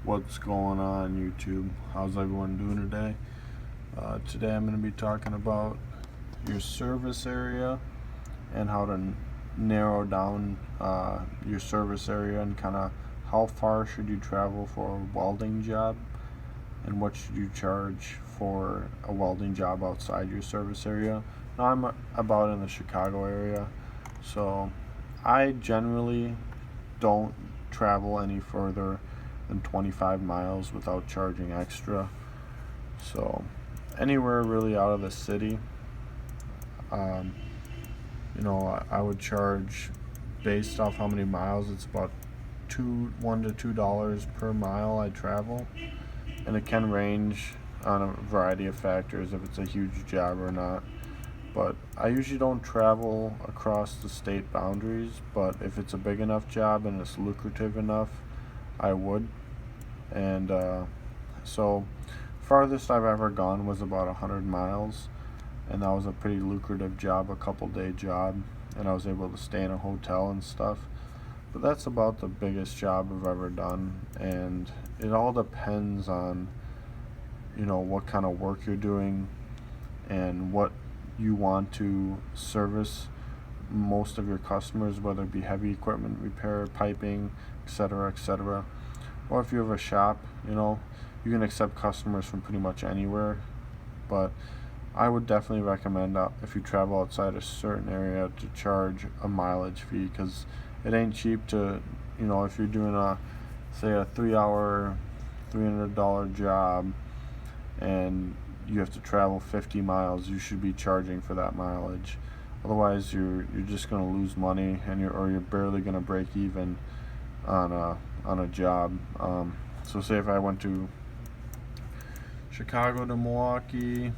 What's going on YouTube? How's everyone doing today? Today I'm going to be talking about your service area and how to narrow down your service area and kind of how far should you travel for a welding job and what should you charge for a welding job outside your service area. Now I'm about in the Chicago area, so I generally don't travel any further than 25 miles without charging extra. So anywhere really out of the city, I would charge based off how many miles. It's about $1 to $2 per mile I travel, and it can range on a variety of factors if it's a huge job or not. But I usually don't travel across the state boundaries, but if it's a big enough job and it's lucrative enough, I would. And so farthest I've ever gone was about 100 miles, and that was a pretty lucrative job, a couple-day job, and I was able to stay in a hotel and stuff. But that's about the biggest job I've ever done, and it all depends on what kind of work you're doing and what you want to service most of your customers, whether it be heavy equipment repair, piping, etc., etc. Or if you have a shop, you can accept customers from pretty much anywhere. But I would definitely recommend if you travel outside a certain area to charge a mileage fee, because it ain't cheap to, if you're doing a 3-hour, $300 job and you have to travel 50 miles, you should be charging for that mileage. Otherwise, you're just going to lose money, and you're barely going to break even on a job. So say if I went to Chicago to Milwaukee,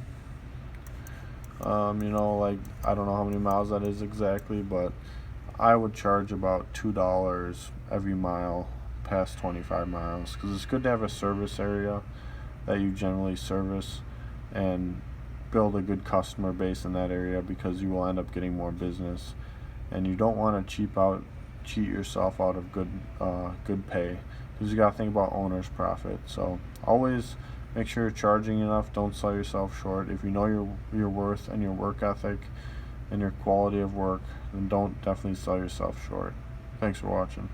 I don't know how many miles that is exactly, but I would charge about $2 every mile past 25 miles, because it's good to have a service area that you generally service and build a good customer base in that area, because you will end up getting more business, and you don't want to cheat yourself out of good pay, because you got to think about owner's profit. So always make sure you're charging enough. Don't sell yourself short. If you know your worth and your work ethic and your quality of work, then don't definitely sell yourself short. Thanks for watching.